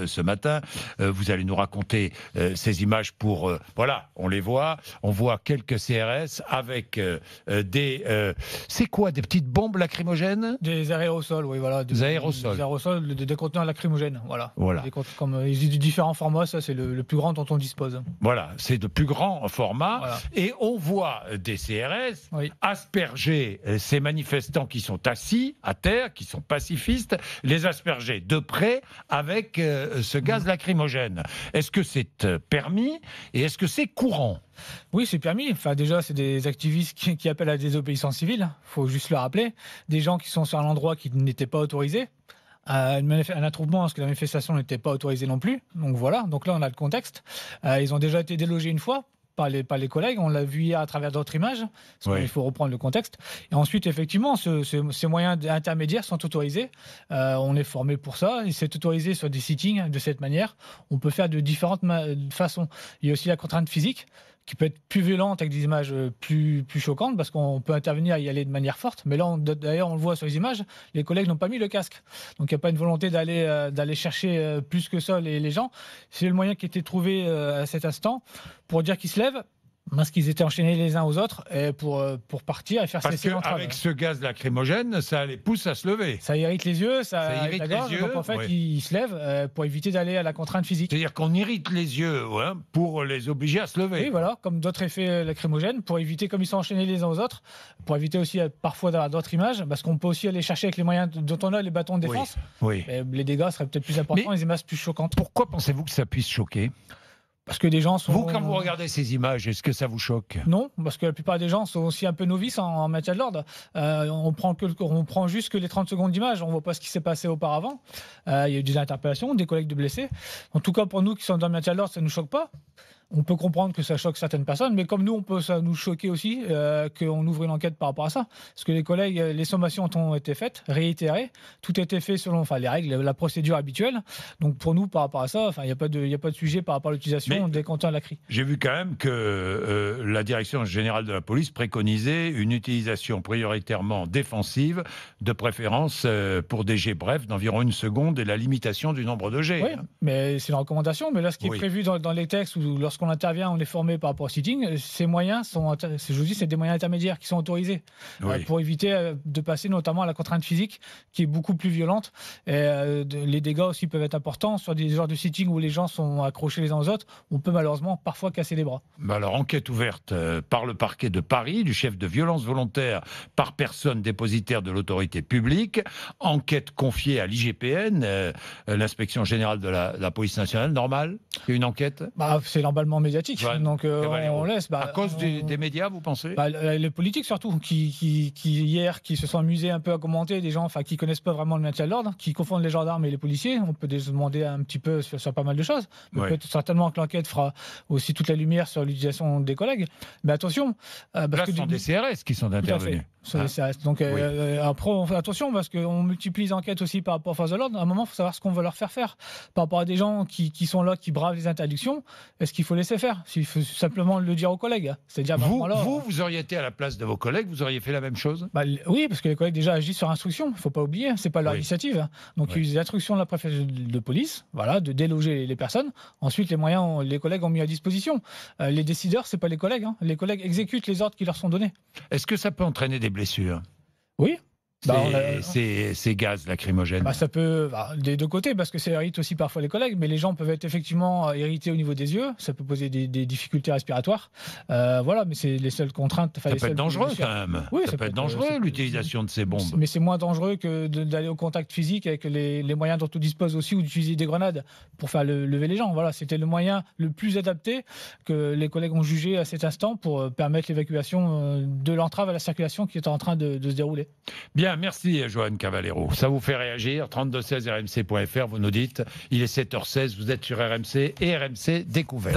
Ce matin. Vous allez nous raconter ces images pour... voilà, on les voit. On voit quelques CRS avec des... c'est quoi, des petites bombes lacrymogènes? Des aérosols, oui, voilà. Des aérosols. Des aérosols, des conteneurs lacrymogènes, voilà. Voilà. Comme, ils existent de différents formats, ça c'est le plus grand dont on dispose. Voilà, c'est de plus grand format. Voilà. Et on voit des CRS Oui. asperger ces manifestants qui sont assis à terre, qui sont pacifistes, les asperger de près avec ce gaz lacrymogène. Est-ce que c'est permis et est-ce que c'est courant? Oui, c'est permis. Enfin, déjà, c'est des activistes qui appellent à la désobéissance civile. Il faut juste le rappeler. Des gens qui sont sur un endroit qui n'était pas autorisé. Un attroupement parce que la manifestation n'était pas autorisée non plus. Donc voilà. Donc là, on a le contexte. Ils ont déjà été délogés une fois par les collègues. On l'a vu hier à travers d'autres images. Il faut reprendre le contexte. Et ensuite, effectivement, ces moyens intermédiaires sont autorisés. On est formé pour ça. Et c'est autorisé sur des sittings de cette manière. On peut faire de différentes façons. Il y a aussi la contrainte physique qui peut être plus violente avec des images plus choquantes parce qu'on peut intervenir et y aller de manière forte. Mais là, d'ailleurs, on le voit sur les images, les collègues n'ont pas mis le casque. Donc, il n'y a pas une volonté d'aller chercher plus que ça les gens. C'est le moyen qui a été trouvé à cet instant pour dire qu'ils se lèvent. Parce qu'ils étaient enchaînés les uns aux autres et pour partir et faire cesser l'entrave. Parce qu'avec ce gaz lacrymogène, ça les pousse à se lever. Ça irrite les yeux, ça irrite la gorge. Donc en fait, ils se lèvent pour éviter d'aller à la contrainte physique. C'est-à-dire qu'on irrite les yeux pour les obliger à se lever. Oui, voilà, comme d'autres effets lacrymogènes, pour éviter, comme ils sont enchaînés les uns aux autres, pour éviter aussi parfois d'avoir d'autres images, parce qu'on peut aussi aller chercher avec les moyens dont on a les bâtons de défense. Oui. Et les dégâts seraient peut-être plus importants, les images plus choquantes. Pourquoi pensez-vous que ça puisse choquer ? Parce que des gens sont... Vous, quand vous regardez ces images, est-ce que ça vous choque? Non, parce que la plupart des gens sont aussi un peu novices en matière de l'ordre. On prend juste que les 30 secondes d'image, on ne voit pas ce qui s'est passé auparavant. Il y a eu des interpellations, des collègues de blessés. En tout cas, pour nous qui sommes dans le matière de l'ordre, ça ne nous choque pas. On peut comprendre que ça choque certaines personnes, mais comme nous, ça nous choquer aussi qu'on ouvre une enquête par rapport à ça. Parce que les collègues, les sommations ont été faites, réitérées, tout a été fait selon les règles, la procédure habituelle. Donc pour nous, par rapport à ça, il n'y a pas de sujet par rapport à l'utilisation des conteneurs lacry. J'ai vu quand même que la direction générale de la police préconisait une utilisation prioritairement défensive, de préférence pour des jets brefs d'environ 1 seconde et la limitation du nombre de jets. Oui, mais c'est une recommandation. Mais là, ce qui est prévu dans les textes, ou lorsqu'on intervient, on est formé par rapport au sitting, ces moyens je vous dis, c'est des moyens intermédiaires qui sont autorisés pour éviter de passer notamment à la contrainte physique qui est beaucoup plus violente. Et, les dégâts aussi peuvent être importants sur des genres de sitting où les gens sont accrochés les uns aux autres. On peut malheureusement parfois casser les bras. Alors, enquête ouverte par le parquet de Paris, du chef de violence volontaire par personne dépositaire de l'autorité publique. Enquête confiée à l'IGPN, l'inspection générale de la police nationale. Normal? Il y a une enquête? C'est l'emballement médiatique, donc on laisse. À cause des médias, vous pensez? Les politiques surtout, qui hier, qui se sont amusés un peu à commenter, des gens qui connaissent pas vraiment le maintien de l'ordre, qui confondent les gendarmes et les policiers. On peut se demander un petit peu sur pas mal de choses. Peut-être certainement que l'enquête fera aussi toute la lumière sur l'utilisation des collègues. Mais attention, parce que ce sont des CRS qui sont intervenus. Sur les CRS. Donc après, on fait attention parce qu'on multiplie les enquêtes aussi par rapport aux forces de l'ordre. À un moment, il faut savoir ce qu'on veut leur faire faire. Par rapport à des gens qui sont là, qui bravent les interdictions, est-ce qu'il faut laisser faire? Il faut simplement le dire aux collègues. C'est-à-dire, vous auriez été à la place de vos collègues, vous auriez fait la même chose? Oui, parce que les collègues déjà agissent sur instruction. Il ne faut pas oublier, c'est pas leur initiative. Donc il y a eu des instructions de la préfecture de police, de déloger les personnes. Ensuite, les moyens, les collègues ont mis à disposition. Les décideurs, c'est pas les collègues. Les collègues exécutent les ordres qui leur sont donnés. Est-ce que ça peut entraîner des blessures? Oui. Ces gaz lacrymogènes. Ça peut, des deux côtés, parce que ça irrite aussi parfois les collègues, mais les gens peuvent être effectivement irrités au niveau des yeux, ça peut poser des difficultés respiratoires. Mais c'est les seules contraintes. Ça peut être dangereux quand même. Oui, ça peut être dangereux l'utilisation de ces bombes. Mais c'est moins dangereux que d'aller au contact physique avec les moyens dont on dispose aussi, ou d'utiliser des grenades pour faire lever les gens. Voilà, c'était le moyen le plus adapté que les collègues ont jugé à cet instant pour permettre l'évacuation de l'entrave à la circulation qui est en train de se dérouler. Bien, merci Johan Cavallero. Ça vous fait réagir, 3216 rmc.fr, vous nous dites, il est 7h16, vous êtes sur RMC et RMC Découverte.